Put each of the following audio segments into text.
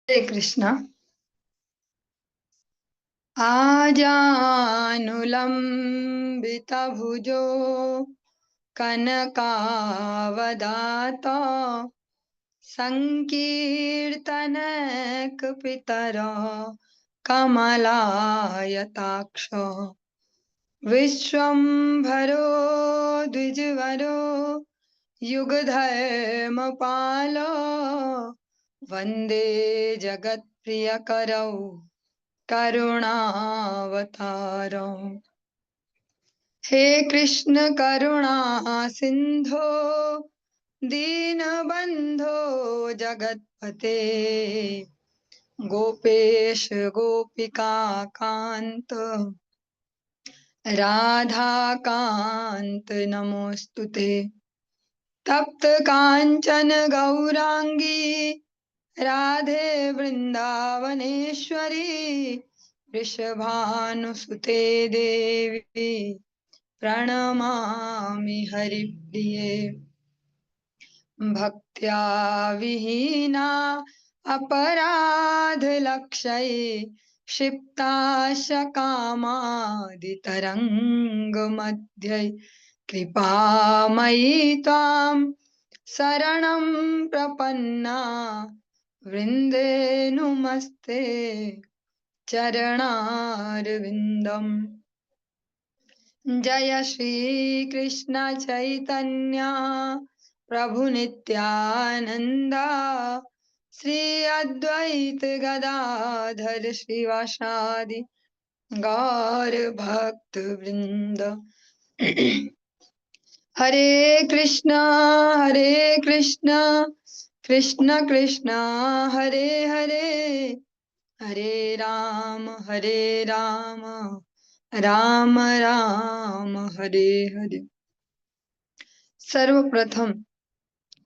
हरे कृष्णा। आजानुलंबितभुजो कनकावदाता संकीर्तनैकपितरो कमलायताक्ष विश्वम्भरो द्विजवरो युगधर्मपालो वन्दे जगत्प्रियकरौ करुणावतारो। हे कृष्ण करुणा सिंधो दीनबंधो जगत्पते गोपेश गोपिका कांत राधा कांत नमोस्तुते। तप्त कांचन गौरांगी राधे वृंदावनेश्वरी वृषभानुसुते देवी प्रणमामि हरिप्रिये। भक्त्या विहीना अपराधलक्षये क्षिप्ताशकामादितरङ्गमध्ये कृपामयि त्वां शरणं प्रपन्ना वृन्दे नुमस्ते चरणारविन्दम्। जय श्री कृष्ण चैतन्य प्रभु नित्यानंदा श्री अद्वैत गदाधर श्रीवासादि गौर भक्त वृंद। हरे कृष्ण कृष्ण कृष्ण हरे हरे हरे राम राम राम हरे हरे। सर्वप्रथम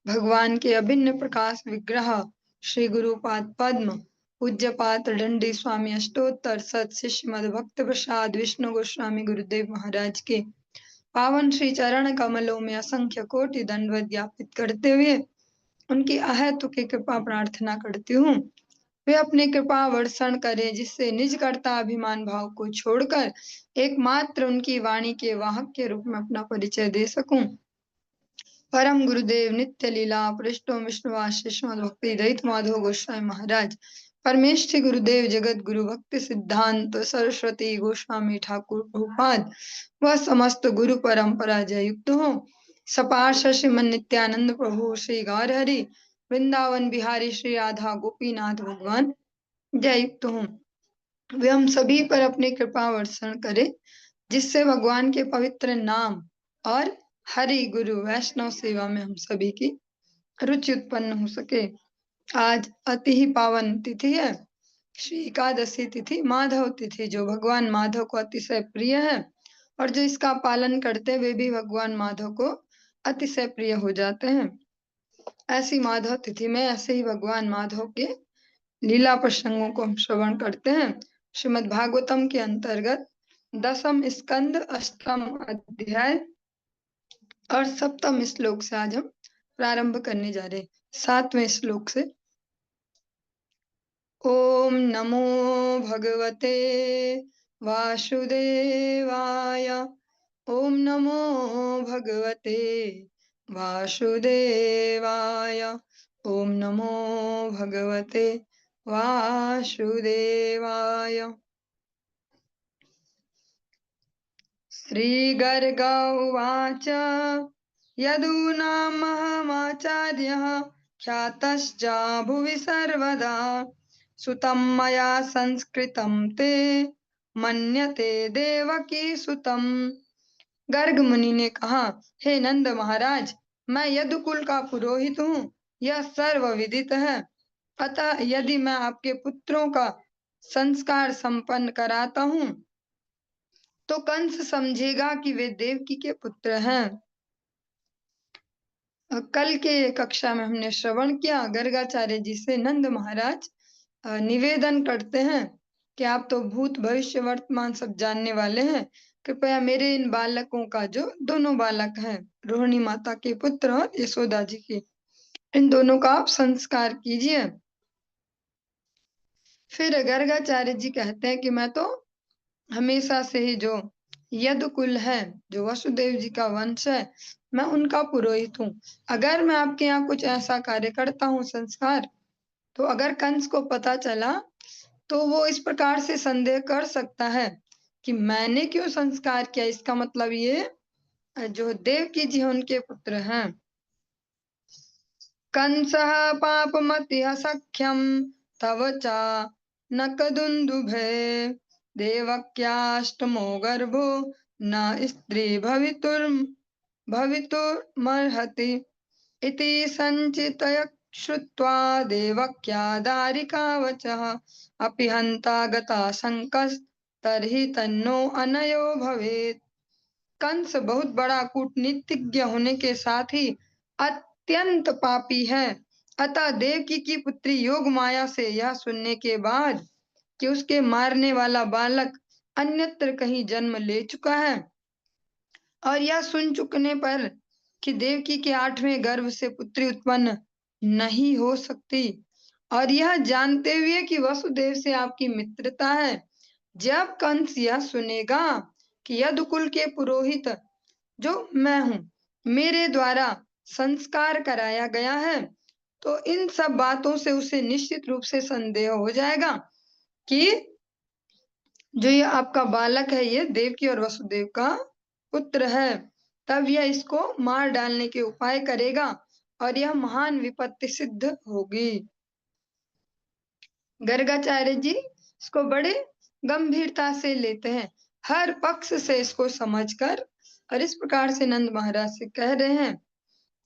भगवान के अभिन्न प्रकाश विग्रह श्री गुरुपाद पद्म पूज्यपाद दंडी स्वामी अष्टोत्तर सत शिष्य मद भक्त प्रसाद विष्णु गोस्वामी गुरुदेव महाराज के पावन श्री चरण कमलों में असंख्य कोटि दंडवत ज्ञापित करते हुए उनकी अहेतुकी कृपा प्रार्थना करती हूँ। वे अपने कृपा वर्षण करें जिससे निज कर्ता अभिमान भाव को छोड़कर एकमात्र उनकी वाणी के वाहक के रूप में अपना परिचय दे सकूं। परम गुरुदेव नित्य लीला पृष्ठो विष्णुवास भक्ति दयित माधव गोस्वामी महाराज परमेष्ठी गुरुदेव जगत गुरु भक्ति सिद्धांत सरस्वती गोस्वामी ठाकुर प्रभुपाद व समस्त गुरु परंपरा जय युक्त हो। सपार्श श्रीमन नित्यानंद प्रभु श्री गौरहरि वृंदावन बिहारी श्री राधा गोपीनाथ भगवान जय युक्त हो। वे हम सभी पर अपनी कृपा वर्षण करे जिससे भगवान के पवित्र नाम और हरि गुरु वैष्णव सेवा में हम सभी की रुचि उत्पन्न हो सके। आज अति ही पावन तिथि है, श्री एकादशी तिथि, माधव तिथि, जो भगवान माधव को अतिशय प्रिय है और जो इसका पालन करते वे भी भगवान माधव को अतिशय प्रिय हो जाते हैं। ऐसी माधव तिथि में ऐसे ही भगवान माधव के लीला प्रसंगों को हम श्रवण करते हैं। श्रीमद् भागवतम के अंतर्गत दसम स्कंद अष्टम अध्याय और सप्तम श्लोक से आज हम प्रारंभ करने जा रहे हैं। 7वें श्लोक से। ओम नमो भगवते वासुदेवाय। ओम नमो भगवते वासुदेवाय। ओम नमो भगवते वासुदेवाय। श्रीगर्ग उवाच यदूनामहमाचार्यः ख्यातश्च भुवि सर्वदा सुतं मया संस्कृतं ते मन्यते देवकी सुतम। गर्ग मुनि ने कहा, हे नंद महाराज, मैं यदुकुल का पुरोहित हूँ, यह सर्व विदित है। अतः यदि मैं आपके पुत्रों का संस्कार संपन्न कराता हूँ तो कंस समझेगा कि वे देवकी के पुत्र हैं। कल के कक्षा में हमने श्रवण किया, गर्गाचार्य जी से नंद महाराज निवेदन करते हैं कि आप तो भूत भविष्य वर्तमान सब जानने वाले हैं, कृपया मेरे इन बालकों का, जो दोनों बालक हैं, रोहिणी माता के पुत्र और यशोदा जी के, इन दोनों का आप संस्कार कीजिए। फिर गर्गाचार्य जी कहते हैं कि मैं तो हमेशा से ही जो यदुकुल है, जो वसुदेव जी का वंश है, मैं उनका पुरोहित हूँ। अगर मैं आपके यहाँ कुछ ऐसा कार्य करता हूँ संस्कार, तो अगर कंस को पता चला तो वो इस प्रकार से संदेह कर सकता है कि मैंने क्यों संस्कार किया। इसका मतलब ये जो देवकी जी हैं उनके पुत्र हैं। कंसः पापमतिः सख्यं तव च न कदुन्दुभे देवक्याष्टमो गर्भो न स्त्री भवितुर्मर्हति इति सञ्चितय श्रुत्वा देवक्या दारिका वचः अपि हन्ता गता शङ्कस्तर्हि तन्नो अनयो भवेत्। कंस बहुत बड़ा कूटनीतिज्ञ होने के साथ ही अत्यंत पापी है। अतः देवकी की पुत्री योग माया से यह सुनने के बाद कि उसके मारने वाला बालक अन्यत्र कहीं जन्म ले चुका है, और यह सुन चुकने पर कि देवकी के 8वें गर्भ से पुत्री उत्पन्न नहीं हो सकती, और यह जानते हुए कि वसुदेव से आपकी मित्रता है, जब कंस यह सुनेगा कि यदुकुल के पुरोहित जो मैं हूँ, मेरे द्वारा संस्कार कराया गया है, तो इन सब बातों से उसे निश्चित रूप से संदेह हो जाएगा कि जो ये आपका बालक है ये देवकी और वसुदेव का पुत्र है। तब यह इसको मार डालने के उपाय करेगा और यह महान विपत्ति सिद्ध होगी। गर्गाचार्य जी इसको बड़े गंभीरता से लेते हैं, हर पक्ष से इसको समझकर, और इस प्रकार से नंद महाराज से कह रहे हैं।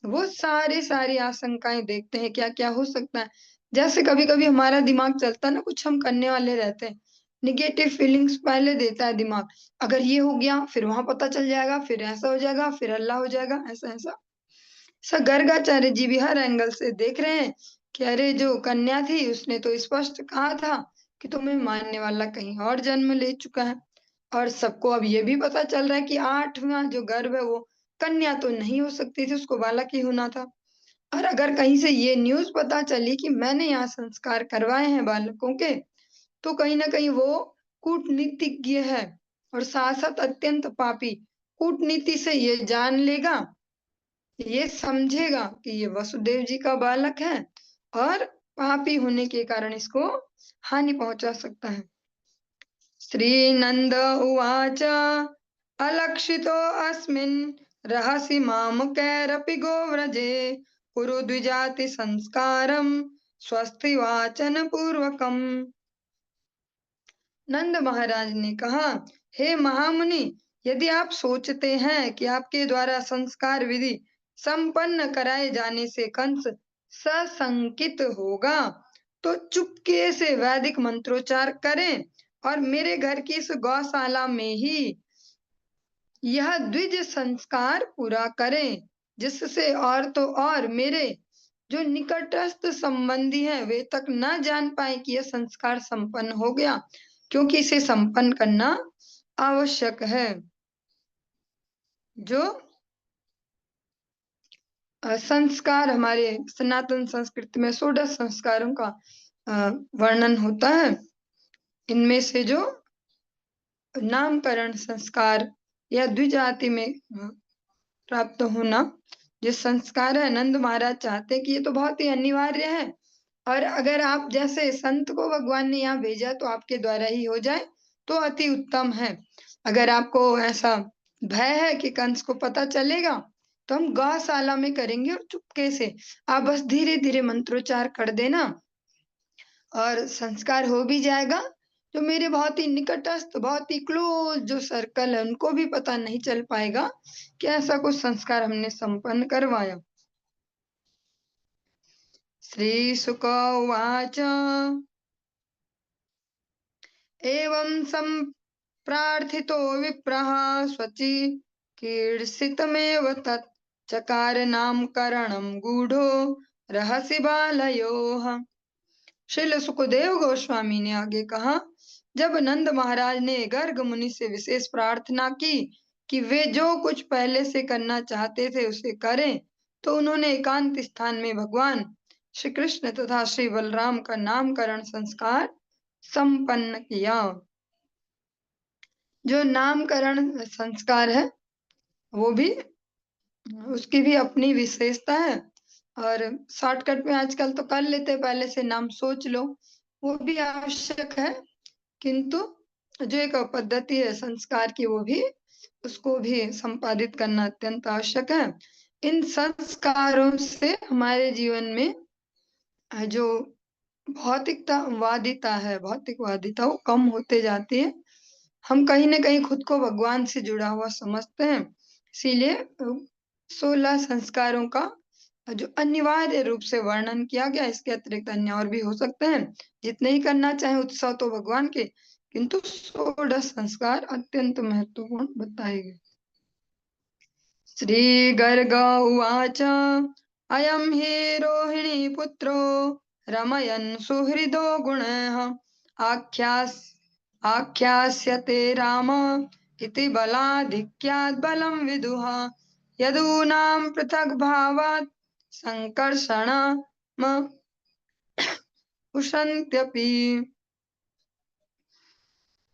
वो सारी आशंकाएं देखते हैं क्या क्या हो सकता है। जैसे कभी कभी हमारा दिमाग चलता है ना, कुछ हम करने वाले रहते हैं, निगेटिव फीलिंग्स पहले देता है दिमाग, अगर ये हो गया फिर वहां पता चल जाएगा, फिर ऐसा हो जाएगा, फिर अल्लाह हो जाएगा, ऐसा ऐसा। गर्गाचार्य जी भी हर एंगल से देख रहे हैं कि अरे जो कन्या थी उसने तो स्पष्ट कहा था कि तुम्हें मारने वाला कहीं और जन्म ले चुका है, और सबको अब ये भी पता चल रहा है कि 8वां जो गर्भ है वो कन्या तो नहीं हो सकती थी, उसको बालक ही होना था। और अगर कहीं से ये न्यूज पता चली कि मैंने यहाँ संस्कार करवाए हैं बालकों के, तो कहीं ना कहीं वो कूटनीतिज्ञ है और साथ साथ अत्यंत पापी। कूटनीति से ये जान लेगा, ये समझेगा कि ये वसुदेव जी का बालक है, और पापी होने के कारण इसको हानि पहुंचा सकता है। श्रीनंद उवाच अलक्षितो अस्मिन् रहसि मामकैरपि गोव्रजे कुरु द्विजाति संस्कारं स्वस्ति वाचन पूर्वकम्। नंद महाराज ने कहा, हे महामुनि, यदि आप सोचते हैं कि आपके द्वारा संस्कार विधि संपन्न कराए जाने से कंस सशंकित होगा, तो चुपके से वैदिक मंत्रोच्चार करें और मेरे घर की इस गौशाला में ही यह द्विज संस्कार पूरा करें, जिससे और तो और मेरे जो निकटस्थ संबंधी हैं वे तक न जान पाए कि यह संस्कार संपन्न हो गया, क्योंकि इसे संपन्न करना आवश्यक है। जो संस्कार हमारे सनातन संस्कृति में 16 संस्कारों का वर्णन होता है, इनमें से जो नामकरण संस्कार या द्विजाति में प्राप्त होना जो संस्कार है, नंद महाराज चाहते हैं कि ये तो बहुत ही अनिवार्य है, और अगर आप जैसे संत को भगवान ने यहाँ भेजा तो आपके द्वारा ही हो जाए तो अति उत्तम है। अगर आपको ऐसा भय है कि कंस को पता चलेगा, तो हम गौशाला में करेंगे और चुपके से आप बस धीरे धीरे मंत्रोच्चार कर देना और संस्कार हो भी जाएगा। जो मेरे बहुत ही निकटस्थ, बहुत ही क्लोज जो सर्कल है, उनको भी पता नहीं चल पाएगा कि ऐसा कुछ संस्कार हमने संपन्न करवाया। श्री शुक उवाच एवं संप्रार्थितो विप्रः स्वचि कीर्षितमेव तत् चकार नामकरणं गूढ़ो रहसि बालयोः। श्रील सुखदेव गोस्वामी ने आगे कहा, जब नंद महाराज ने गर्ग मुनि से विशेष प्रार्थना की कि वे जो कुछ पहले से करना चाहते थे उसे करें, तो उन्होंने एकांत स्थान में भगवान श्री कृष्ण तथा श्री बलराम का नामकरण संस्कार संपन्न किया। जो नामकरण संस्कार है वो भी, उसकी भी अपनी विशेषता है। और शॉर्टकट में आजकल तो कर लेते हैं, पहले से नाम सोच लो, वो भी आवश्यक है। किंतु जो एक पद्धति है संस्कार की, वो भी, उसको भी संपादित करना अत्यंत आवश्यक है। इन संस्कारों से हमारे जीवन में जो भौतिकतावादिता है, भौतिकवादिता वो कम होते जाती है। हम कहीं ना कहीं खुद को भगवान से जुड़ा हुआ समझते हैं। इसीलिए 16 संस्कारों का जो अनिवार्य रूप से वर्णन किया गया, इसके अतिरिक्त अन्य और भी हो सकते हैं, जितने ही करना चाहे उत्सव तो भगवान के, किंतु 16 संस्कार अत्यंत महत्वपूर्ण बताए गए। श्री गर्ग उवाच अयं हि रोहिणी पुत्रो रमयन् सुहृदो गुणः आख्यास्यते राम इति बलाधिक्यात् बलं विदुः यदूनां पृथक् भावात् संकर्षणम् उशन्त्यपि।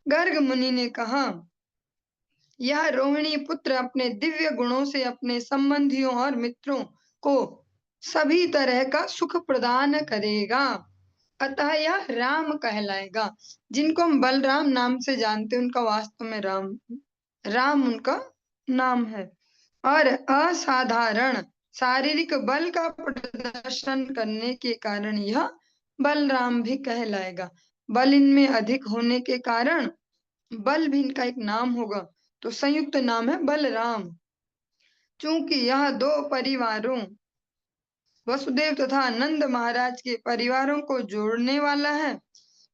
गर्ग मुनि ने कहा, यह रोहिणी पुत्र अपने दिव्य गुणों से अपने संबंधियों और मित्रों को सभी तरह का सुख प्रदान करेगा, अतः यह राम कहलाएगा। जिनको हम बलराम नाम से जानते हैं, उनका वास्तव में राम उनका नाम है। और असाधारण शारीरिक बल का प्रदर्शन करने के कारण यह बलराम भी कहलाएगा। बल इनमें अधिक होने के कारण बल भी इनका एक नाम होगा, तो संयुक्त नाम है बलराम। चूंकि यह दो परिवारों, वसुदेव तथा नंद महाराज के परिवारों को जोड़ने वाला है,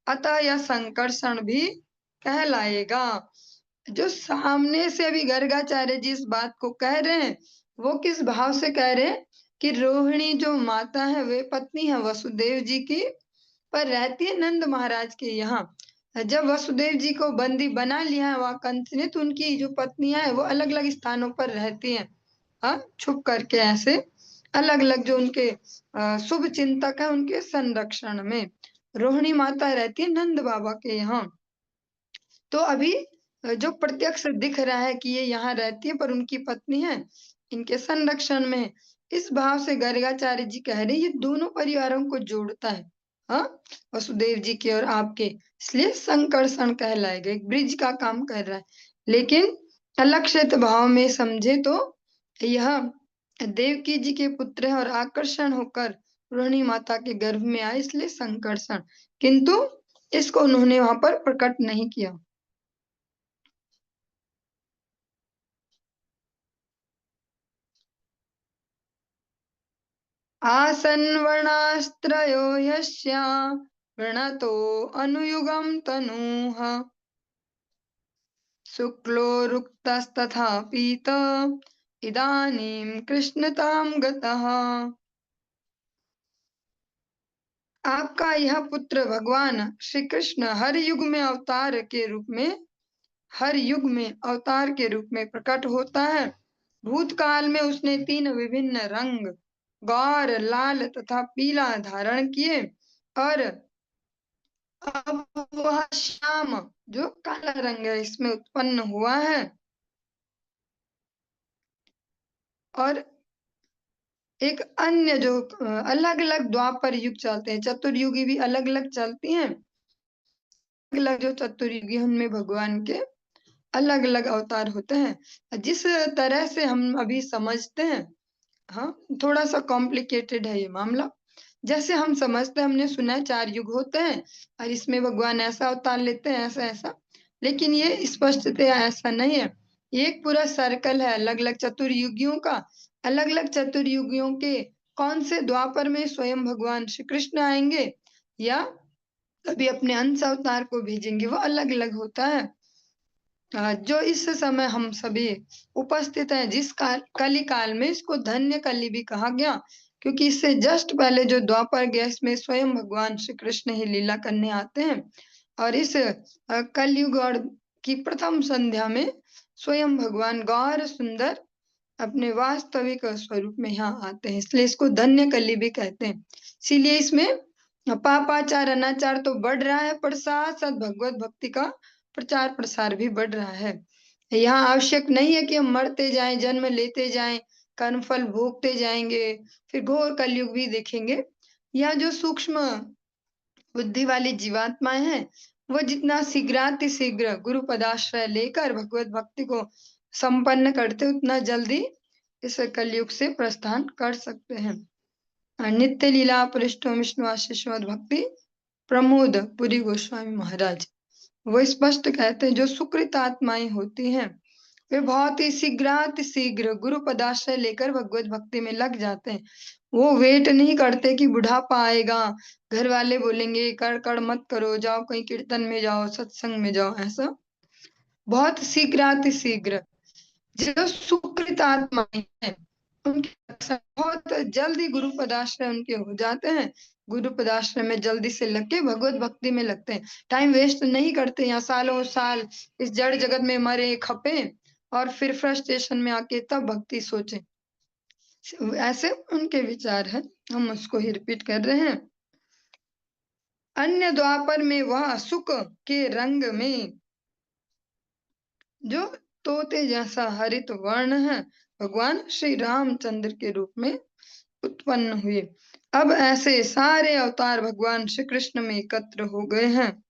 अतः यह संकर्षण भी कहलाएगा। जो सामने से अभी गर्गाचार्य जी इस बात को कह रहे हैं, वो किस भाव से कह रहे हैं कि रोहिणी जो माता है वे पत्नी है वसुदेव जी की, पर रहती है नंद महाराज के यहाँ। जब वसुदेव जी को बंदी बना लिया है वहां कंस ने, तो उनकी जो पत्नियां हैं वो अलग अलग स्थानों पर रहती हैं, छुप करके ऐसे अलग अलग, जो उनके शुभ चिंतक है उनके संरक्षण में। रोहिणी माता रहती है नंद बाबा के यहाँ। तो अभी जो प्रत्यक्ष दिख रहा है कि ये यहाँ रहती है, पर उनकी पत्नी है इनके संरक्षण में, इस भाव से गर्गाचार्य जी कह रहे हैं ये दोनों परिवारों को जोड़ता है, हाँ, वसुदेव जी के और आपके, इसलिए संकर्षण कहलाएगा, एक ब्रिज का काम कर रहा है। लेकिन अलक्षित भाव में समझे तो यह देवकी जी के पुत्र है और आकर्षण होकर रोहिणी माता के गर्भ में आए, इसलिए संकर्षण, किंतु इसको उन्होंने वहां पर प्रकट नहीं किया। आसन् वर्णास्त्रयो यस्या वृणतो अनुयुगं तनूः शुक्लो रुक्तस्तथा पीत इदानीं कृष्णतां गतः। आपका यह पुत्र भगवान श्री कृष्ण हर युग में अवतार के रूप में प्रकट होता है। भूतकाल में उसने 3 विभिन्न रंग, गौर, लाल तथा पीला धारण किए, और अब वह श्याम जो काला रंग है इसमें उत्पन्न हुआ है। और एक अन्य जो अलग अलग द्वापर युग चलते हैं, चतुर्युगी भी अलग अलग चलती हैं, अलग अलग जो चतुर्युगी उनमें भगवान के अलग अलग अवतार होते हैं। जिस तरह से हम अभी समझते हैं, हाँ, थोड़ा सा कॉम्प्लिकेटेड है ये मामला। जैसे हम समझते हैं, हमने सुना है 4 युग होते हैं और इसमें भगवान ऐसा अवतार लेते हैं, ऐसा ऐसा, लेकिन ये स्पष्टतया ऐसा नहीं है। ये एक पूरा सर्कल है अलग अलग चतुर्युगियों का। अलग अलग चतुर्युगियों के कौन से द्वापर में स्वयं भगवान श्री कृष्ण आएंगे या कभी अपने अंश अवतार को भेजेंगे, वो अलग अलग होता है। जो इस समय हम सभी उपस्थित हैं जिस कली काल में, इसको धन्य कली भी कहा गया, क्योंकि इससे जस्ट पहले जो द्वापर गया इसमें स्वयं भगवान श्री कृष्ण ही लीला करने आते हैं, और इस कलयुग और की प्रथम संध्या में स्वयं भगवान गौर सुंदर अपने वास्तविक स्वरूप में यहाँ आते हैं, इसलिए इसको धन्य कली भी कहते हैं। इसीलिए इसमें पापाचार अनाचार तो बढ़ रहा है, पर साथ साथ भगवत भक्ति का प्रचार प्रसार भी बढ़ रहा है। यहाँ आवश्यक नहीं है कि हम मरते जाएं, जन्म लेते जाएं, कर्मफल भोगते जाएंगे, फिर घोर कलयुग भी देखेंगे। यह जो सूक्ष्म बुद्धि वाली जीवात्माएं हैं, वो जितना शीघ्रातिशीघ्र गुरु पदाश्रय लेकर भगवत भक्ति को संपन्न करते, उतना जल्दी इस कलयुग से प्रस्थान कर सकते हैं। नित्य लीला पृष्ठो विष्णु आशीर्वाद भक्ति प्रमोद पुरी गोस्वामी महाराज वो स्पष्ट कहते हैं, जो सुकृत आत्माएं होती हैं वे बहुत ही शीघ्र गुरु पदाश्रय लेकर भगवत भक्ति में लग जाते हैं। वो वेट नहीं करते कि बुढ़ापा आएगा, घर वाले बोलेंगे कर कर मत करो, जाओ कहीं कीर्तन में जाओ, सत्संग में जाओ। ऐसा बहुत शीघ्र जो सुकृत आत्माएं हैं उनके बहुत जल्दी गुरु पदाश्रय उनके हो जाते हैं। गुरु पदाश्रय में जल्दी से लग के भगवत भक्ति में लगते हैं, टाइम वेस्ट नहीं करते। यहाँ सालों साल इस जड़ जगत में मरे खपे और फिर फ्रस्ट्रेशन में आके तब भक्ति सोचे, ऐसे उनके विचार है। हम उसको ही रिपीट कर रहे हैं। अन्य द्वापर में वह सुख के रंग में जो तोते जैसा हरित वर्ण है, भगवान श्री रामचंद्र के रूप में उत्पन्न हुए। अब ऐसे सारे अवतार भगवान श्री कृष्ण में एकत्र हो गए हैं।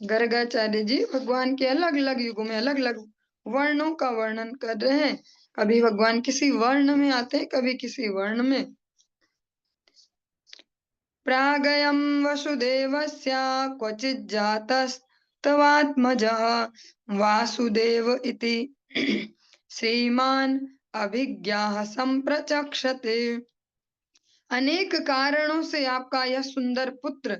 गर्गाचार्य जी भगवान के अलग अलग युगों में अलग अलग वर्णों का वर्णन कर रहे हैं। कभी भगवान किसी वर्ण में आते हैं, कभी किसी वर्ण में। प्रागयं वसुदेवस्य क्वचित् जातस्तवात्मजः वासुदेव इति श्रीमान अभिज्ञाः संप्रचक्षते। अनेक कारणों से आपका यह सुंदर पुत्र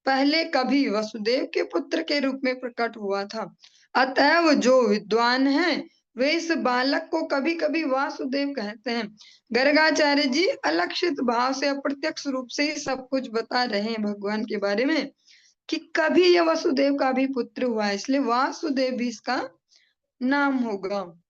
पहले कभी वसुदेव के पुत्र के रूप में प्रकट हुआ था। अतएव जो विद्वान हैं वे इस बालक को कभी कभी वासुदेव कहते हैं। गर्गाचार्य जी अलक्षित भाव से अप्रत्यक्ष रूप से ही सब कुछ बता रहे हैं भगवान के बारे में कि कभी यह वसुदेव का भी पुत्र हुआ है, इसलिए वासुदेव भी इसका नाम होगा।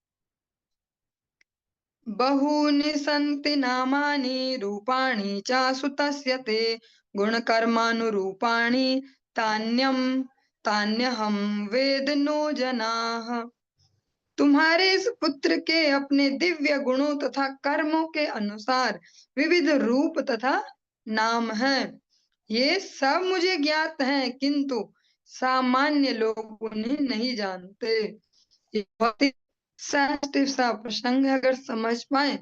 बहूनि सन्ति नामानि रूपाणि च सुतस्य ते गुणकर्मानुरूपाणि तान्यहं वेद नो जनाः। तुम्हारे इस पुत्र के अपने दिव्य गुणों तथा कर्मों के अनुसार विविध रूप तथा नाम हैं। ये सब मुझे ज्ञात हैं, किंतु सामान्य लोग उन्हें नहीं जानते। ये बहुत ही सेंसिटिव सा प्रसंग है, अगर समझ पाए।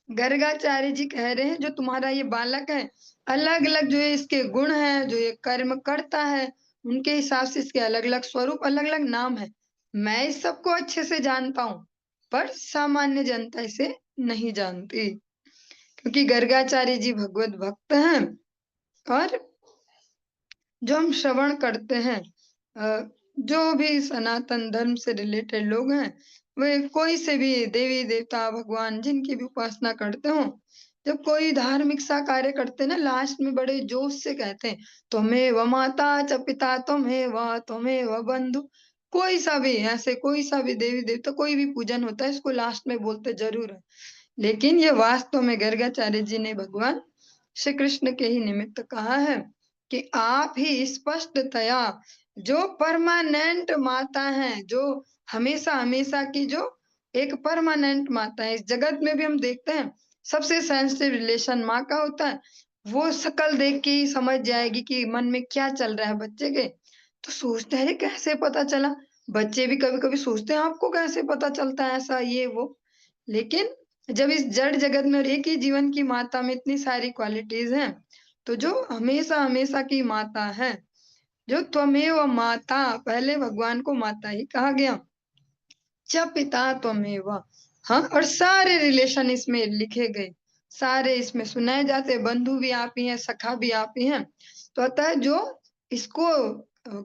गर्गाचार्य जी कह रहे हैं जो तुम्हारा ये बालक है, अलग अलग जो है इसके गुण है, जो ये कर्म करता है, उनके हिसाब से इसके अलग अलग स्वरूप, अलग अलग नाम है। मैं इस सबको अच्छे से जानता हूँ, पर सामान्य जनता इसे नहीं जानती, क्योंकि गर्गाचार्य जी भगवत भक्त हैं। और जो हम श्रवण करते हैं, जो भी सनातन धर्म से रिलेटेड लोग हैं, वे कोई से भी देवी देवता भगवान जिनकी भी उपासना करते हो, जब कोई धार्मिक सा कार्य करते ना, लास्ट में बड़े जोश से कहते हैं त्वमेव माता च पिता त्वमेव बंधु। कोई सा भी ऐसे, कोई सा भी देवी देवता, कोई भी पूजन होता है, इसको लास्ट में बोलते जरूर है। लेकिन ये वास्तव में गर्गाचार्य जी ने भगवान श्री कृष्ण के ही निमित्त कहा है कि आप ही स्पष्टतया जो परमानेंट माता है, जो हमेशा हमेशा की जो एक परमानेंट माता है। इस जगत में भी हम देखते हैं सबसे सेंसिटिव रिलेशन माँ का होता है। वो शकल देख के ही समझ जाएगी कि मन में क्या चल रहा है बच्चे के। तो सोचते हैं कैसे पता चला, बच्चे भी कभी कभी सोचते हैं आपको कैसे पता चलता है ऐसा ये वो। लेकिन जब इस जड़ जगत में और एक ही जीवन की माता में इतनी सारी क्वालिटीज हैं, तो जो हमेशा हमेशा की माता है, जो त्वमेव माता, पहले भगवान को माता ही कहा गया, च पिता त्वमेव। हाँ, और सारे रिलेशन इसमें लिखे गए, सारे इसमें सुनाए जाते, बंधु भी आप ही हैं, सखा भी आप ही हैं। तो अतः जो इसको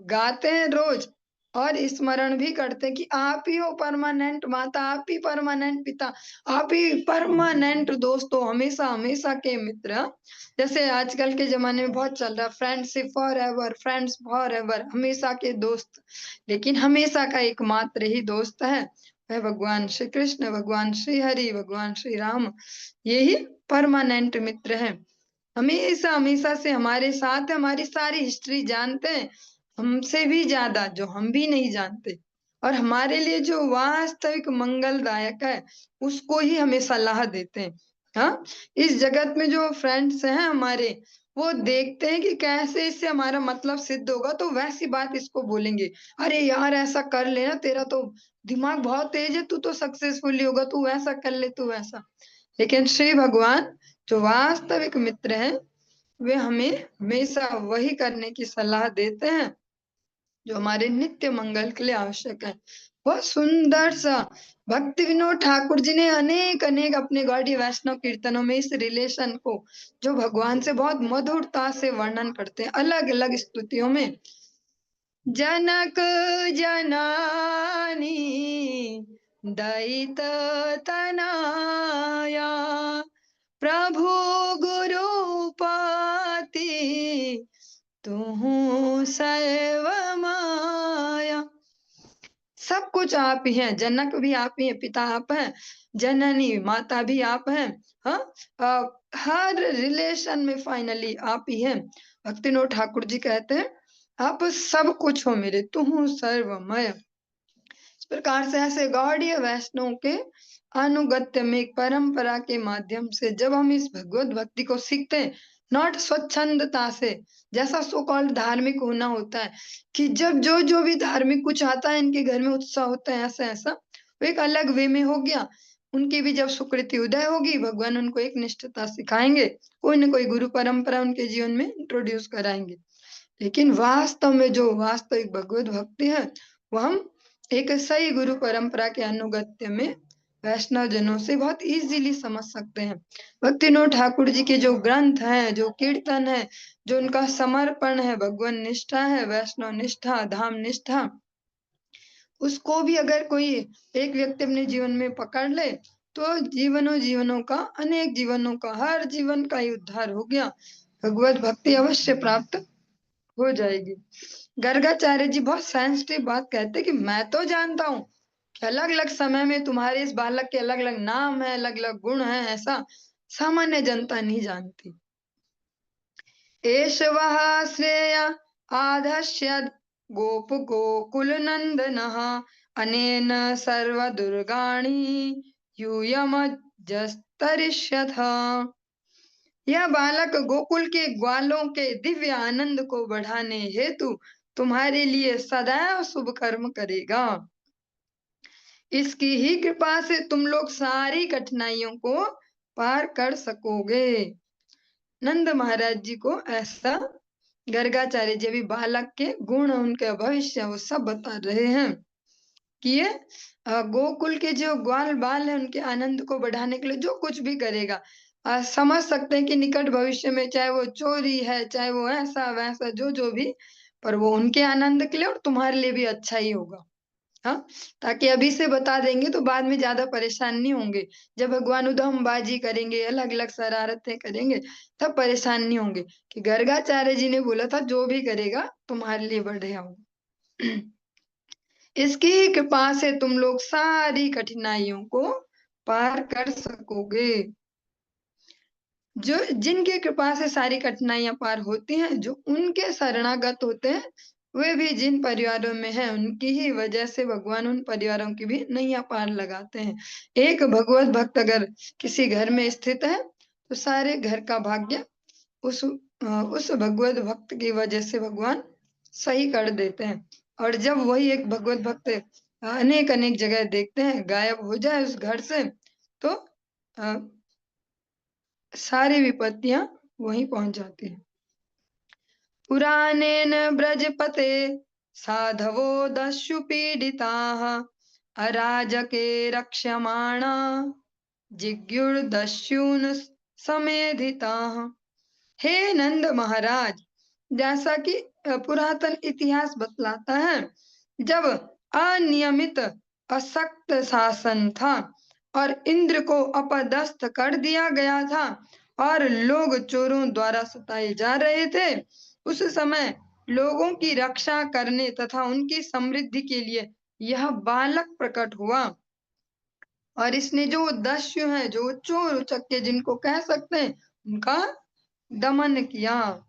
गाते हैं रोज और स्मरण भी करते हैं कि आप ही हो परमानेंट माता, आप ही परमानेंट पिता, आप ही परमानेंट दोस्त हो, हमेशा हमेशा के मित्र। जैसे आजकल के जमाने में बहुत चल रहा friendship for ever, friends for ever, हमेशा के दोस्त। लेकिन हमेशा का एकमात्र ही दोस्त है वह भगवान श्री कृष्ण, भगवान श्री हरि, भगवान श्री राम, ये ही परमानेंट मित्र है। हमेशा हमेशा से हमारे साथ है, हमारी सारी हिस्ट्री जानते हैं, हमसे भी ज्यादा, जो हम भी नहीं जानते। और हमारे लिए जो वास्तविक मंगलदायक है उसको ही हमें सलाह देते हैं। हाँ, इस जगत में जो फ्रेंड्स हैं हमारे, वो देखते हैं कि कैसे इससे हमारा मतलब सिद्ध होगा, तो वैसी बात इसको बोलेंगे। अरे यार ऐसा कर लेना, तेरा तो दिमाग बहुत तेज है, तू तो सक्सेसफुल होगा, तू ऐसा कर ले, तू ऐसा। लेकिन श्री भगवान जो वास्तविक मित्र हैं, वे हमें हमेशा वही करने की सलाह देते हैं जो हमारे नित्य मंगल के लिए आवश्यक है। बहुत सुंदर सा भक्ति विनोद ठाकुर जी ने अनेक अनेक अपने गौड़ीय वैष्णव कीर्तनों में इस रिलेशन को, जो भगवान से बहुत मधुरता से वर्णन करते हैं अलग अलग स्तुतियों में। जनक जनानी दयित तनाया, प्रभु गुरु पति तुहु सर्व माया। सब कुछ आप ही हैं, जनक भी आप ही हैं, पिता आप हैं, जननी माता भी आप हैं। हाँ, हर रिलेशन में फाइनली आप ही हैं। भक्तिनोद ठाकुर जी कहते हैं, आप सब कुछ हो मेरे, तुहु सर्वमय। इस प्रकार से ऐसे गौड़ीय वैष्णव के अनुगत्य में एक परंपरा के माध्यम से जब हम इस भगवत भक्ति को सीखते हैं, नॉट स्वच्छंदता से, जैसा सो कॉल्ड धार्मिक होना होता है कि जब जो जो भी धार्मिक कुछ आता है इनके घर में उत्साह होता है, ऐसा ऐसा, वो एक अलग वे में हो गया। उनकी भी जब सुकृति उदय होगी, भगवान उनको एक निष्ठता सिखाएंगे, कोई ना कोई गुरु परंपरा उनके जीवन में इंट्रोड्यूस कराएंगे। लेकिन वास्तव में जो वास्तविक भगवत भक्ति है, वो हम एक सही गुरु परंपरा के अनुगत्य में वैष्णव जनों से बहुत इजीली समझ सकते हैं। भक्तिनोद ठाकुर जी के जो ग्रंथ हैं, जो कीर्तन है, जो उनका समर्पण है, भगवान निष्ठा है, वैष्णव निष्ठा, धाम निष्ठा, उसको भी अगर कोई एक व्यक्ति अपने जीवन में पकड़ ले, तो जीवनों जीवनों का, अनेक जीवनों का, हर जीवन का ही उद्धार हो गया, भगवत भक्ति अवश्य प्राप्त हो जाएगी। गर्गाचार्य जी बहुत सेंसिटिव बात कहते कि मैं तो जानता हूँ कि अलग अलग समय में तुम्हारे इस बालक के अलग अलग नाम है, अलग अलग गुण है, ऐसा सामान्य जनता नहीं जानती। एष वः श्रेय आधस्य गोप गोकुल नंदनः, अनेन सर्व दुर्गाणि यूयमजस्तरिष्यथ। यह बालक गोकुल के ग्वालों के दिव्य आनंद को बढ़ाने हेतु तुम्हारे लिए सदैव शुभ कर्म करेगा। इसकी ही कृपा से तुम लोग सारी कठिनाइयों को पार कर सकोगे। नंद महाराज जी को ऐसा गर्गाचार्य जी भी बालक के गुण, उनके भविष्य, वो सब बता रहे हैं कि ये गोकुल के जो ग्वाल बाल है उनके आनंद को बढ़ाने के लिए जो कुछ भी करेगा, समझ सकते हैं कि निकट भविष्य में चाहे वो चोरी है, चाहे वो ऐसा वैसा, जो जो भी, पर वो उनके आनंद के लिए और तुम्हारे लिए भी अच्छा ही होगा। हाँ, ताकि अभी से बता देंगे तो बाद में ज्यादा परेशान नहीं होंगे। जब भगवान उधमबाजी करेंगे, अलग अलग शरारतें करेंगे, तब परेशान नहीं होंगे कि गर्गाचार्य जी ने बोला था जो भी करेगा तुम्हारे लिए बढ़िया होगा। इसकी कृपा से तुम लोग सारी कठिनाइयों को पार कर सकोगे। जो जिनकी कृपा से सारी कठिनाइयां पार होती हैं, जो उनके शरणागत होते हैं, वे भी जिन परिवारों में हैं, उनकी ही वजह से भगवान उन परिवारों की भी नैया पार लगाते हैं। एक भगवत भक्त अगर किसी घर में स्थित है, तो सारे घर का भाग्य उस भगवत भक्त की वजह से भगवान सही कर देते हैं। और जब वही एक भगवत भक्त अनेक अनेक जगह देखते हैं गायब हो जाए उस घर से, तो सारी विपत्तियां वहीं पहुंच जाती हैं। पुराणेन ब्रजपते साधवो दस्यु पीडिताः, अराजके रक्ष्यमाणा जिज्ञुर्दस्यून् समेधिताः। हे नंद महाराज, जैसा कि पुरातन इतिहास बतलाता है, जब अनियमित असक्त शासन था और इंद्र को अपदस्थ कर दिया गया था और लोग चोरों द्वारा सताए जा रहे थे, उस समय लोगों की रक्षा करने तथा उनकी समृद्धि के लिए यह बालक प्रकट हुआ। और इसने जो दस्यु हैं, जो चोर उचक्के जिनको कह सकते हैं, उनका दमन किया।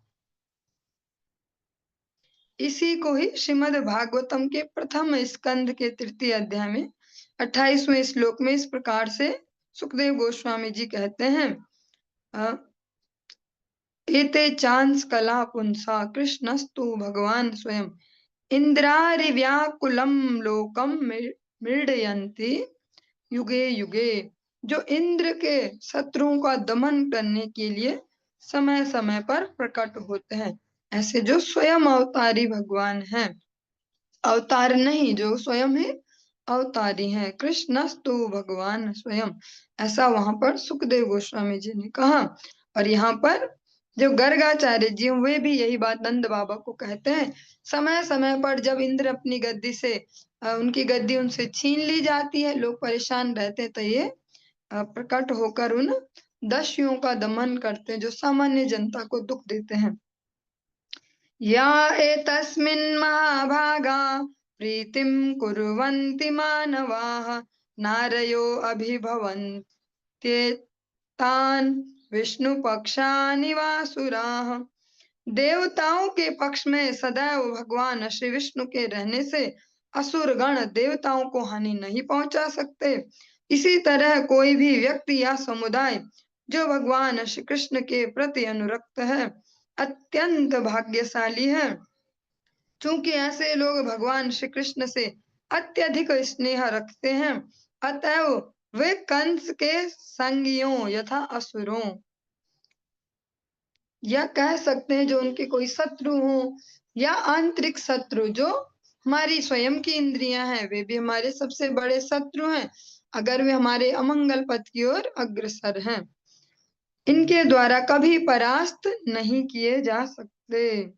इसी को ही श्रीमद् भागवतम के प्रथम स्कंद के तृतीय अध्याय में 28वें श्लोक में इस प्रकार से सुखदेव गोस्वामी जी कहते हैं, एते चांस कला पुंसा कृष्णस्तु भगवान स्वयं इंद्रारिव्याकुलम लोकम मृडयन्ति युगे युगे। जो इंद्र के शत्रुओं का दमन करने के लिए समय समय पर प्रकट होते हैं, ऐसे जो स्वयं अवतारी भगवान हैं, अवतार नहीं जो स्वयं है अवतारी हैं, कृष्णस्तु भगवान स्वयं, ऐसा वहां पर सुखदेव गोस्वामी जी ने कहा। और यहाँ पर जो गर्गाचार्य जी वे भी यही बात नंद बाबा को कहते हैं, समय समय पर जब इंद्र अपनी गद्दी से उनकी गद्दी उनसे छीन ली जाती है, लोग परेशान रहते हैं, तो ये प्रकट होकर उन दस्युओं का दमन करते हैं जो सामान्य जनता को दुख देते हैं। या एतस्मिन् महाभागा प्रीतिं कुर्वन्ति मानवाः नारयो अभिभवन्त्येतान् विष्णुपक्षानिवासुराः। देवताओं के पक्ष में सदैव भगवान श्री विष्णु के रहने से असुर गण देवताओं को हानि नहीं पहुंचा सकते। इसी तरह कोई भी व्यक्ति या समुदाय जो भगवान श्री कृष्ण के प्रति अनुरक्त है अत्यंत भाग्यशाली है, चूंकि ऐसे लोग भगवान श्री कृष्ण से अत्यधिक स्नेह रखते हैं, अतएव वे कंस के संगियों यथा असुरों, या कह सकते हैं जो उनके कोई शत्रु हो या आंतरिक शत्रु जो हमारी स्वयं की इंद्रियां हैं, वे भी हमारे सबसे बड़े शत्रु हैं अगर वे हमारे अमंगल पथ की ओर अग्रसर हैं। इनके द्वारा कभी परास्त नहीं किए जा सकते।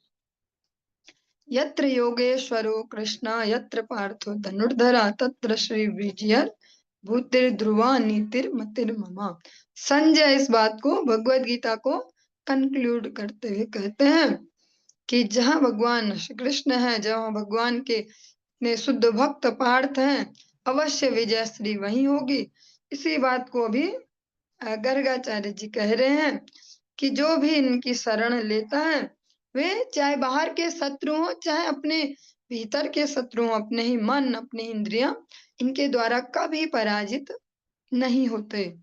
यत्र योगेश्वरो कृष्ण यत्र पार्थो धनुर्धरा तत्र श्री विजय भूतिर्ध्रुवा नीतिर्मतिर्ममा। संजय इस बात को भगवद गीता को कंक्लूड करते हुए कहते हैं कि जहाँ भगवान श्री कृष्ण है, जहाँ भगवान के ने शुद्ध भक्त पार्थ हैं, अवश्य विजय श्री वही होगी। इसी बात को भी गर्गाचार्य जी कह रहे हैं कि जो भी इनकी शरण लेता है वे चाहे बाहर के शत्रु हो चाहे अपने भीतर के शत्रु हो, अपने ही मन अपनी इंद्रियां इनके द्वारा कभी पराजित नहीं होते।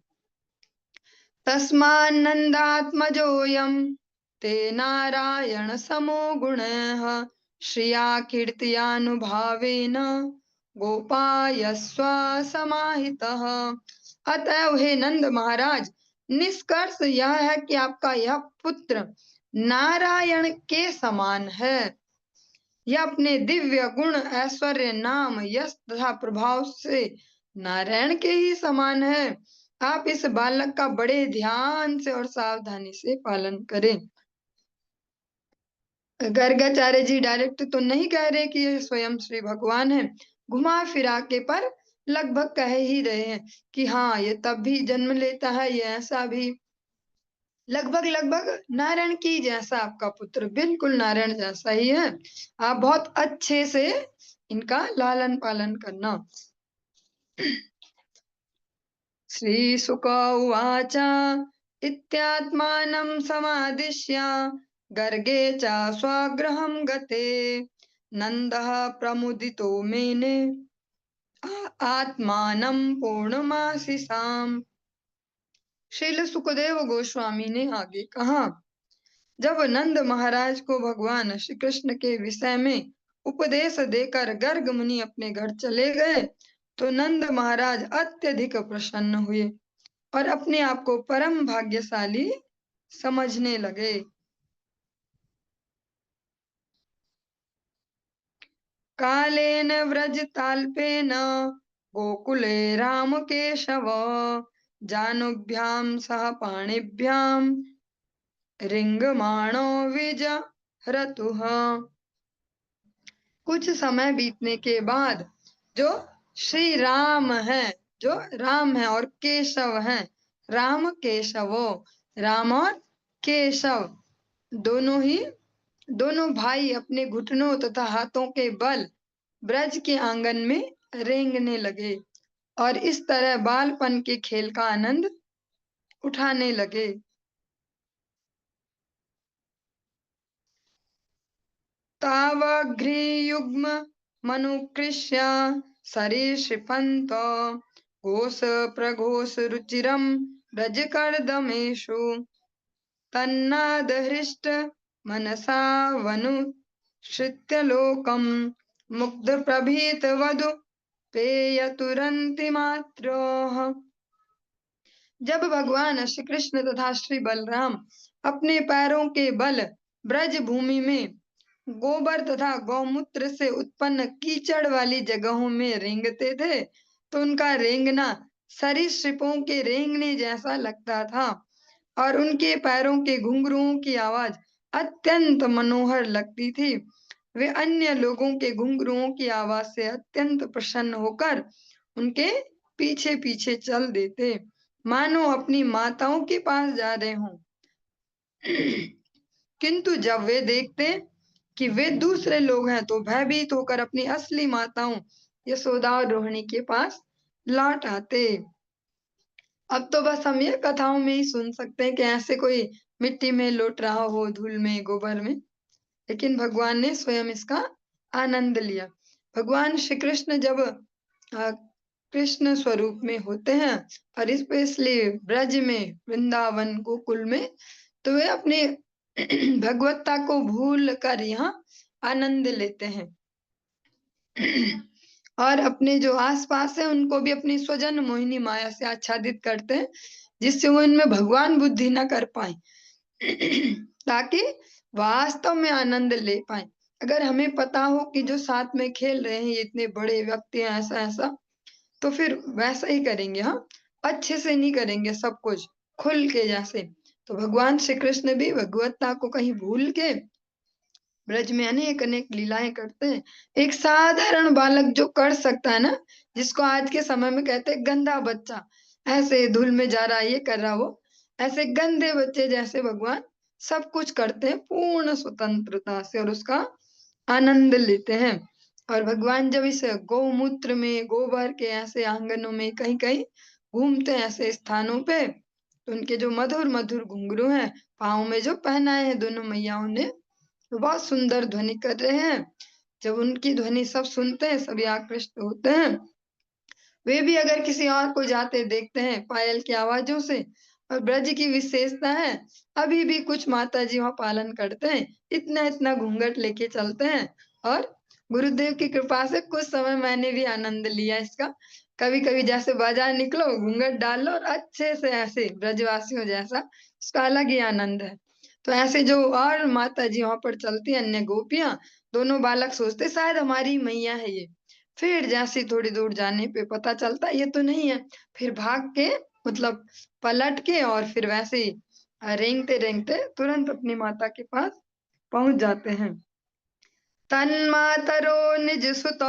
तस्मान्नन्दात्मजोऽयं ते नारायण समो गुणः श्रिया कीर्त्यानुभावेन गोपायस्व समाहितः। अतएव हे नंद महाराज, निष्कर्ष यह है कि आपका यह पुत्र नारायण के समान है। यह अपने दिव्य गुण ऐश्वर्य नाम यश तथा प्रभाव से नारायण के ही समान है। आप इस बालक का बड़े ध्यान से और सावधानी से पालन करें। गर्गाचार्य जी डायरेक्ट तो नहीं कह रहे कि ये स्वयं श्री भगवान है, घुमा फिरा के पर लगभग कह ही रहे हैं कि हाँ ये तब भी जन्म लेता है, ये ऐसा भी लगभग लगभग नारायण की जैसा आपका पुत्र बिल्कुल नारायण जैसा ही है। आप बहुत अच्छे से इनका लालन पालन करना। श्री शुक उवाच इत्यात्मानं समादिश्य गर्गे च स्वगृहं गते नन्दः प्रमुदितो मेने आत्मानं पूर्णमासीसाम्। श्रील सुखदेव गोस्वामी ने आगे कहा, जब नंद महाराज को भगवान श्री कृष्ण के विषय में उपदेश देकर गर्ग मुनि अपने घर चले गए तो नंद महाराज अत्यधिक प्रसन्न हुए और अपने आप को परम भाग्यशाली समझने लगे। कालेन व्रज ताल्पेन गोकुले राम केशव जानुभ्याम सह पाणिभ्याम रिंगमाणो विजहरतुः। कुछ समय बीतने के बाद जो श्री राम है, जो राम है और केशव है, राम केशवो, राम और केशव दोनों भाई अपने घुटनों तथा हाथों के बल ब्रज के आंगन में रेंगने लगे और इस तरह बालपन के खेल का आनंद उठाने लगे। तावघ्रियुग्म मनुकृष्य सरीसृपन्त घोष प्रघोष रुचिरं व्रजकर्दमेषु तन्नादहृष्ट मनसा वनुश्रित्य लोकं मुग्धप्रभीतवधू पेयतुरन्ति मात्रोः। जब भगवान श्री कृष्ण तथा श्री बलराम अपने पैरों के बल ब्रज भूमि में गोबर तथा गौमूत्र से उत्पन्न कीचड़ वाली जगहों में रेंगते थे तो उनका रेंगना सरीसृपों के रेंगने जैसा लगता था और उनके पैरों के घुंघरुओं की आवाज अत्यंत मनोहर लगती थी। वे अन्य लोगों के घुंघरुओं की आवाज से अत्यंत प्रसन्न होकर उनके पीछे पीछे चल देते, मानो अपनी माताओं के पास जा रहे हों। किंतु जब वे देखते कि वे दूसरे लोग हैं तो भयभीत होकर अपनी असली माताओं यशोदा और रोहिणी के पास लौट आते। अब तो बस हम ये कथाओं में ही सुन सकते हैं कि ऐसे कोई मिट्टी में लौट रहा हो, धूल में, गोबर में, लेकिन भगवान ने स्वयं इसका आनंद लिया। भगवान श्री कृष्ण जब कृष्ण स्वरूप में होते हैं और स्पेशली ब्रज में, वृंदावन गोकुल में, तो वे अपने भगवत्ता को भूल कर यहाँ आनंद लेते हैं और अपने जो आसपास है उनको भी अपनी स्वजन मोहिनी माया से आच्छादित करते हैं जिससे वो इनमें भगवान बुद्धि न कर पाए ताकि वास्तव में आनंद ले पाए। अगर हमें पता हो कि जो साथ में खेल रहे हैं ये इतने बड़े व्यक्ति हैं, ऐसा ऐसा, तो फिर वैसा ही करेंगे। हाँ, अच्छे से नहीं करेंगे सब कुछ खुल के जैसे। तो भगवान श्री कृष्ण भी भगवत्ता को कहीं भूल के ब्रज में अनेक अनेक लीलाएं करते हैं। एक साधारण बालक जो कर सकता है ना, जिसको आज के समय में कहते हैं गंदा बच्चा, ऐसे धूल में जा रहा है, ये कर रहा, वो ऐसे गंदे बच्चे जैसे भगवान सब कुछ करते हैं पूर्ण स्वतंत्रता से और उसका आनंद लेते हैं। और भगवान जब इस गौमूत्र में, गोबर के ऐसे आंगनों में कहीं कहीं घूमते हैं ऐसे स्थानों पे, तो उनके जो मधुर मधुर घुंघरू हैं, पाँव में जो पहनाए हैं दोनों मैयाओं ने, वो बहुत सुंदर ध्वनि कर रहे हैं। जब उनकी ध्वनि सब सुनते हैं, सभी आकृष्ट होते हैं। वे भी अगर किसी और को जाते देखते हैं पायल की आवाजों से। और ब्रज की विशेषता है, अभी भी कुछ माता जी वहाँ पालन करते हैं, इतना इतना घूंघट लेके चलते हैं। और गुरुदेव की कृपा से कुछ समय मैंने भी आनंद लिया इसका। कभी कभी जैसे बाजार निकलो, घूंघट डाल लो और अच्छे से ऐसे ब्रजवासियों जैसा, उसका अलग ही आनंद है। तो ऐसे जो और माता जी वहां पर चलती हैं, अन्य गोपियां, दोनों बालक सोचते शायद हमारी मैया है ये। फिर जैसे थोड़ी दूर जाने पे पता चलता ये तो नहीं है, फिर भाग के मतलब पलट के और फिर वैसे ही रेंगते रेंगते तुरंत अपनी माता के पास पहुंच जाते हैं। तन्मातरो निज सुत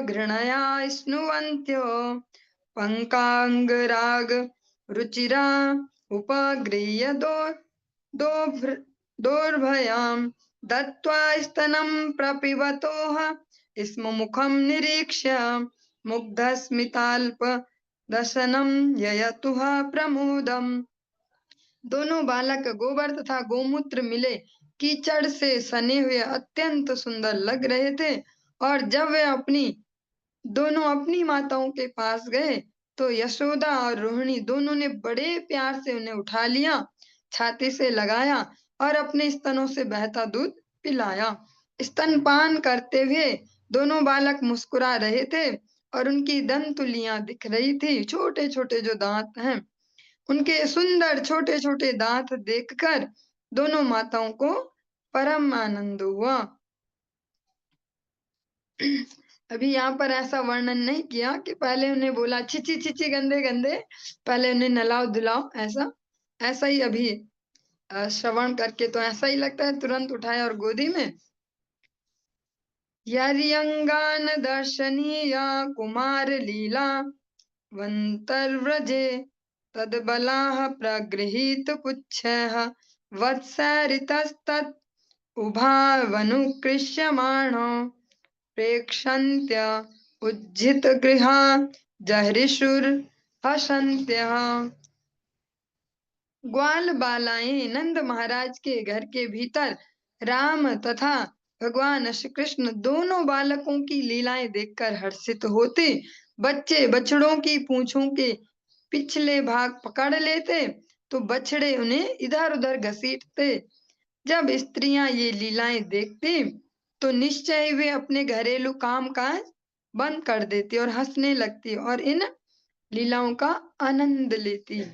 घृणया स्नुवन्त्यो पंकांगराग रुचिरा उपगृह्य दोर्भयां दत्त्वा स्तनं प्रपिबतोः स्म मुखं निरीक्ष्य मुग्धस्मिताल्प दशनं ययतुः प्रमोदम्। दोनों बालक गोबर तथा गोमूत्र मिले कीचड़ से सने हुए अत्यंत सुंदर लग रहे थे और जब वे दोनों अपनी माताओं के पास गए तो यशोदा और रोहिणी दोनों ने बड़े प्यार से उन्हें उठा लिया, छाती से लगाया और अपने स्तनों से बहता दूध पिलाया। स्तनपान करते हुए दोनों बालक मुस्कुरा रहे थे और उनकी दंतुलियां दिख रही थी, छोटे छोटे जो दांत हैं उनके सुंदर छोटे छोटे दांत देखकर दोनों माताओं को परम आनंद हुआ। अभी यहाँ पर ऐसा वर्णन नहीं किया कि पहले उन्हें बोला छिची छिची गंदे गंदे, पहले उन्हें नलाओ धुलाओ, ऐसा ऐसा ही अभी श्रवण करके तो ऐसा ही लगता है, तुरंत उठाया और गोदी में। यर्यंगान दर्शनीया कुमार लीला वंतर्व्रजे तद्बलाः प्रगृहीत पुच्छः वत्सरितस्तत् उभावनुकृष्यमाणो प्रेक्षन्त्य उज्झित गृहा जहृषुर हसन्त्यः। ग्वाल बालाएं नंद महाराज के घर के भीतर राम तथा भगवान श्री कृष्ण दोनों बालकों की लीलाएं देखकर हर्षित होते। बच्चे बछड़ों की पूंछों के पिछले भाग पकड़ लेते तो बछड़े उन्हें इधर उधर घसीटते। जब स्त्रियां ये लीलाएं देखती तो निश्चय वे अपने घरेलू काम काज बंद कर देती और हंसने लगती और इन लीलाओं का आनंद लेती।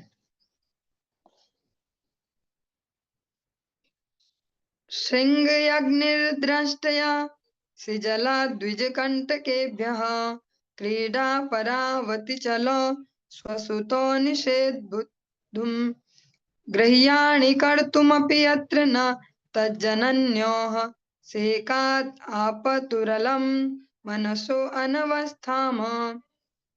शृंगयग्निर्द्रष्टया सिजला द्विजकण्टकेभ्यः क्रीडा परावति चलो स्वसुतो निषेधुम् गृह्याणि कर्तुमपि यत्र न तज्जनन्योः सेकात् आपतुरलं मनसो अनवस्थाम।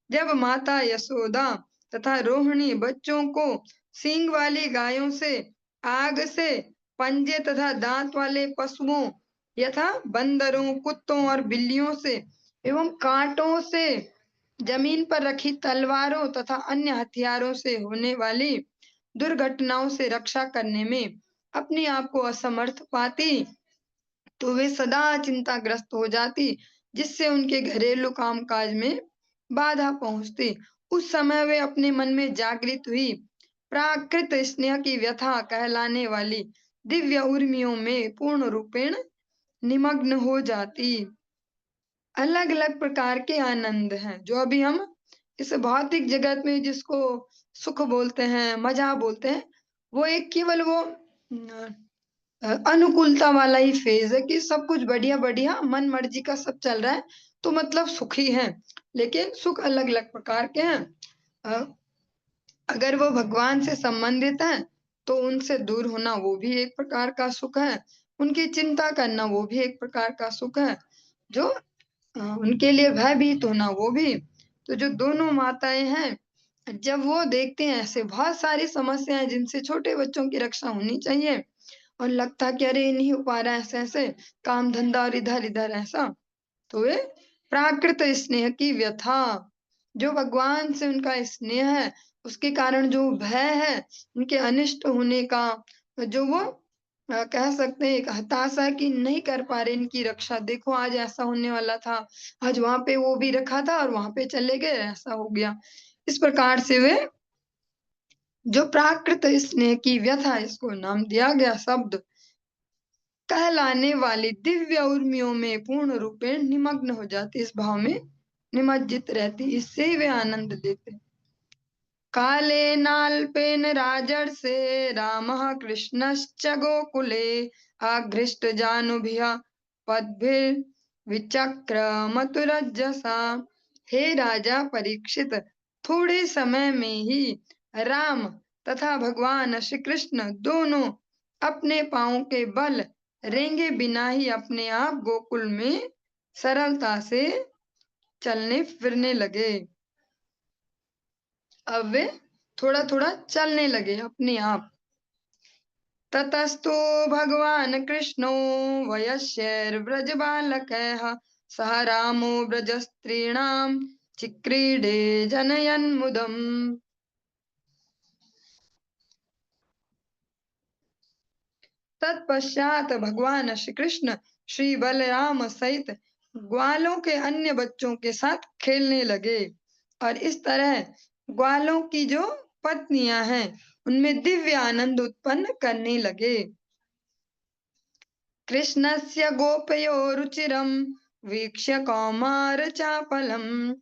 जब माता यशोदा तथा रोहिणी बच्चों को सींग वाली गायों से, आग से, पंजे तथा दांत वाले पशुओं यथा बंदरों, कुत्तों और बिल्लियों से एवं कांटों से, जमीन पर रखी तलवारों तथा अन्य हथियारों से होने वाली दुर्घटनाओं से रक्षा करने में अपने आप को असमर्थ पाती तो वे सदा चिंताग्रस्त हो जाती, जिससे उनके घरेलू कामकाज में बाधा पहुंचती। उस समय वे अपने मन में जागृत हुई प्राकृत स्नेह की व्यथा कहलाने वाली दिव्य उर्मियों में पूर्ण रूपेण निमग्न हो जाती। अलग अलग प्रकार के आनंद हैं जो अभी हम इस भौतिक जगत में जिसको सुख बोलते हैं, मजा बोलते हैं, वो एक केवल वो अनुकूलता वाला ही फेज है कि सब कुछ बढ़िया बढ़िया मन मर्जी का सब चल रहा है तो मतलब सुखी है। लेकिन सुख अलग अलग प्रकार के हैं। अगर वो भगवान से संबंधित है तो उनसे दूर होना वो भी एक प्रकार का सुख है, उनकी चिंता करना वो भी एक प्रकार का सुख है, जो उनके लिए भयभीत होना वो भी। तो जो दोनों माताएं हैं, जब वो देखते हैं ऐसे बहुत सारी समस्याएं जिनसे छोटे बच्चों की रक्षा होनी चाहिए और लगता कि अरे नहीं हो पा रहा है, ऐसे ऐसे काम धंधा और इधर इधर ऐसा, तो वे प्राकृत स्नेह की व्यथा, जो भगवान से उनका स्नेह है उसके कारण जो भय है उनके अनिष्ट होने का, जो वो कह सकते हैं एक हताशा कि नहीं कर पा रहे इनकी रक्षा, देखो आज ऐसा होने वाला था, आज वहां पे वो भी रखा था और वहां पे चले गए, ऐसा हो गया। इस प्रकार से वे जो प्राकृत स्नेह की व्यथा, इसको नाम दिया गया शब्द, कहलाने वाली दिव्य उर्मियों में पूर्ण रूपेण निमग्न हो जाती, इस भाव में निमज्जित रहती, इससे ही वे आनंद देते। कालेनाल्पेन राजर्षे रामः कृष्णश्च गोकुले आघ्रिष्ट जानुभिः पद्भिर्विचक्रमतुरजसा। हे राजा परीक्षित, थोड़े समय में ही राम तथा भगवान श्री कृष्ण दोनों अपने पांवों के बल रेंगे बिना ही अपने आप गोकुल में सरलता से चलने फिरने लगे। अब वे थोड़ा थोड़ा चलने लगे अपने आप। ततस्तु भगवान कृष्णो वयस्यैर्व्रज बालकैः सह रामो व्रजस्त्रीणां चिक्रीडे जनयन्मुदम्। तत्पश्चात भगवान श्री कृष्ण श्री बलराम सहित ग्वालों के अन्य बच्चों के साथ खेलने लगे और इस तरह ग्वालों की जो पत्नियां हैं उनमें दिव्य आनंद उत्पन्न करने लगे। कृष्णस्य गोपयो रुचिरं वीक्ष्य कौमारचापलम्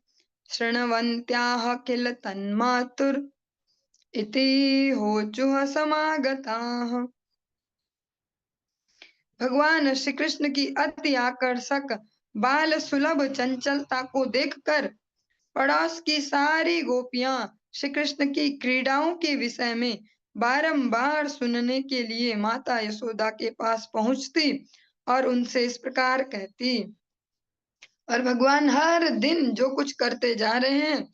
शृण्वन्त्याः किल तन्मातुर इति होचुः समागताः। भगवान श्री कृष्ण की अति आकर्षक बाल सुलभ चंचलता को देखकर पड़ोस की सारी गोपियां श्री कृष्ण की क्रीड़ाओं के विषय में बारंबार सुनने के लिए माता यशोदा के पास पहुंचती और उनसे इस प्रकार कहती। और भगवान हर दिन जो कुछ करते जा रहे हैं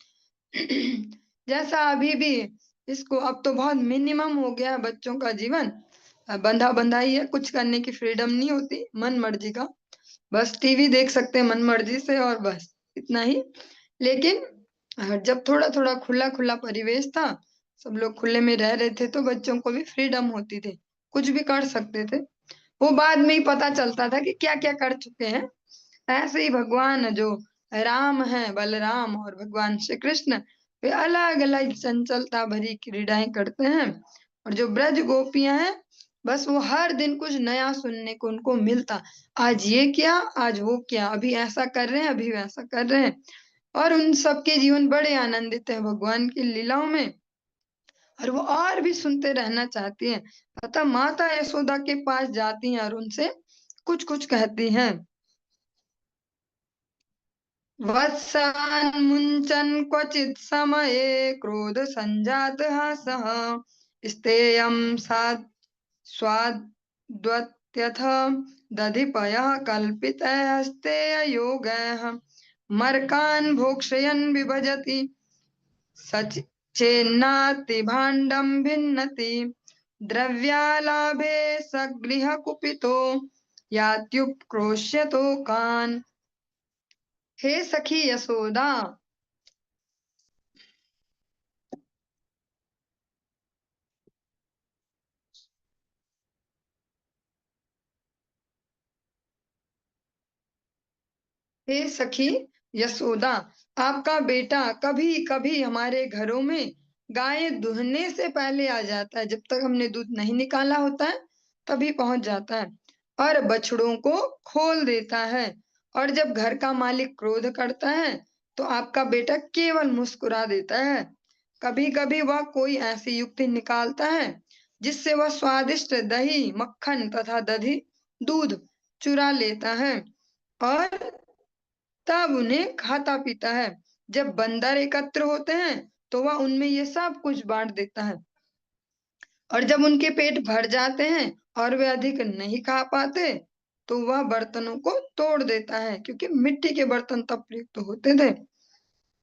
जैसा अभी भी इसको अब तो बहुत मिनिमम हो गया है बच्चों का जीवन, बंधा बंधा ही है, कुछ करने की फ्रीडम नहीं होती मन मर्जी का, बस टीवी देख सकते हैं मन मर्जी से और बस इतना ही। लेकिन जब थोड़ा थोड़ा खुला खुला परिवेश था, सब लोग खुले में रह रहे थे तो बच्चों को भी फ्रीडम होती थी, कुछ भी कर सकते थे। वो बाद में ही पता चलता था कि क्या क्या कर चुके हैं। ऐसे ही भगवान जो राम है, बलराम और भगवान श्री कृष्ण, वे अलग अलग चंचलता भरी क्रीड़ाएं करते हैं। और जो ब्रज गोपियां हैं, बस वो हर दिन कुछ नया सुनने को उनको मिलता। आज ये किया, आज वो किया, अभी ऐसा कर रहे हैं, अभी वैसा कर रहे हैं। और उन सबके जीवन बड़े आनंदित है भगवान की लीलाओं में, और वो और भी सुनते रहना चाहती हैं। अतः माता यशोदा के पास जाती हैं और उनसे कुछ कुछ कहती हैं। वत्सान् मुञ्चन् क्वचित् समये क्रोध संजात सः स्तेयं सात् स्वाद्वत्यथ दधिपयः कल्पितस्तेययोगैः मर्कान् भोक्षयन् विभजति सच चेन्नाति भाण्डं भिन्नति द्रव्यालाभे सगृह कुपितो यात्युपक्रोश्यतो कान्। हे सखी यशोदा, हे सखी यशोदा, आपका बेटा कभी कभी हमारे घरों में गाय दुहने से पहले आ जाता है। जब तक हमने दूध नहीं निकाला होता है तभी पहुंच जाता है और बछड़ों को खोल देता है। और जब घर का मालिक क्रोध करता है तो आपका बेटा केवल मुस्कुरा देता है। कभी कभी वह कोई ऐसी युक्ति निकालता है जिससे वह स्वादिष्ट दही, मक्खन तथा दधी दूध चुरा लेता है और तब उन्हें खाता पीता है। जब बंदर एकत्र होते हैं तो वह उनमें ये सब कुछ बांट देता है, और जब उनके पेट भर जाते हैं और वे अधिक नहीं खा पाते तो वह बर्तनों को तोड़ देता है, क्योंकि मिट्टी के बर्तन तब प्रयुक्त होते थे।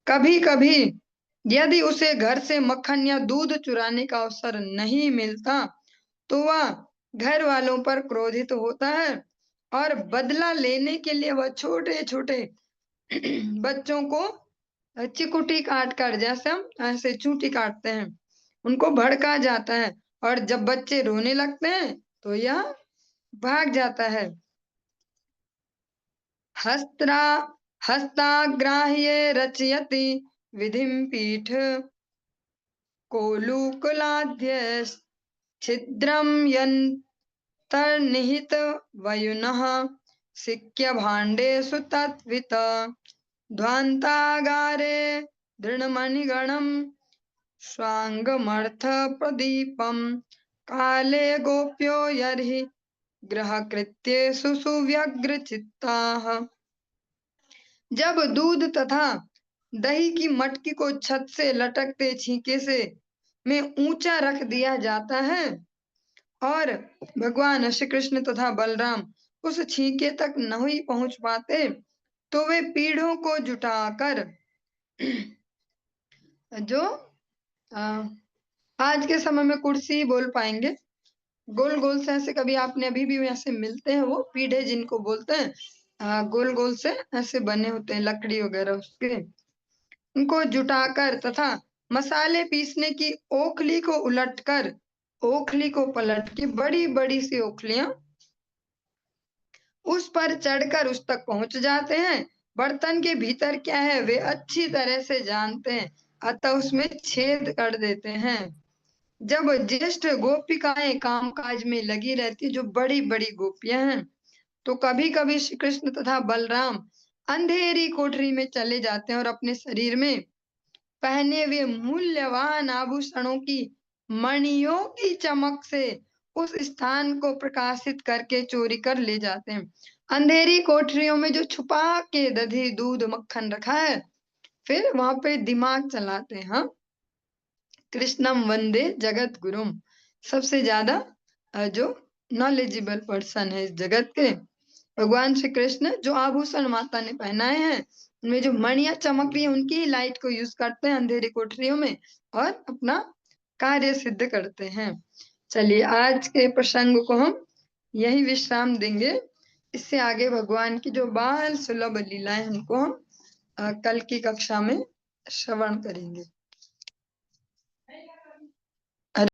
कभी कभी यदि उसे घर से मक्खन या दूध चुराने का अवसर नहीं मिलता तो वह घर वालों पर क्रोधित होता है और बदला लेने के लिए वह छोटे छोटे बच्चों को चिकुटी काट कर, जैसे हम ऐसे चूंटी काटते हैं, उनको भड़का जाता है। और जब बच्चे रोने लगते हैं तो यह भाग जाता है। हस्त्रा हस्ताग्राह्ये रचयति विधिं पीठ कोलुकुलाद्य छिद्रं यन्तर्निहित वयुनः सिक्य भाण्डेषु तत्वित ध्वान्तागारे दृढमणिगणं स्वाङ्गमर्थ प्रदीपं काले गोप्यो यर्हि ग्रहकृत्येषु सुव्यग्रचित्ताः। जब दूध तथा दही की मटकी को छत से लटकते छींके से में ऊंचा रख दिया जाता है और भगवान श्री कृष्ण तथा बलराम उस छींके तक नहीं पहुंच पाते तो वे पीढ़ों को जुटाकर जो अ, आज के समय में कुर्सी बोल पाएंगे, गोल गोल से ऐसे, कभी आपने अभी भी ऐसे मिलते हैं वो पीढ़े जिनको बोलते हैं, गोल गोल से ऐसे बने होते हैं लकड़ी वगैरह उसके, उनको जुटाकर तथा मसाले पीसने की ओखली को उलटकर, ओखली को पलट के बड़ी बड़ी सी ओखलियां उस पर चढ़कर उस तक पहुंच जाते हैं। बर्तन के भीतर क्या है वे अच्छी तरह से जानते हैं, अतः उसमें छेद कर देते हैं। जब ज्येष्ठ गोपिकाएं कामकाज में लगी रहती, जो बड़ी बड़ी गोपियां हैं, तो कभी कभी श्री कृष्ण तथा बलराम अंधेरी कोठरी में चले जाते हैं और अपने शरीर में पहने हुए मूल्यवान आभूषणों की मणियों की चमक से उस स्थान को प्रकाशित करके चोरी कर ले जाते हैं। अंधेरी कोठरियों में जो छुपा के दधी, दूध, मक्खन रखा है, फिर वहां पे दिमाग चलाते हैं। हाँ, कृष्णम वंदे जगत गुरुम, सबसे ज्यादा जो नॉलेजेबल पर्सन है इस जगत के, भगवान श्री कृष्ण जो आभूषण माता ने पहनाए हैं उनमें जो मणियां चमक रही है उनकी ही लाइट को यूज करते हैं अंधेरी कोठरियों में और अपना कार्य सिद्ध करते हैं। चलिए आज के प्रसंग को हम यही विश्राम देंगे। इससे आगे भगवान की जो बाल सुलभ लीलाएं उनको हम कल की कक्षा में श्रवण करेंगे।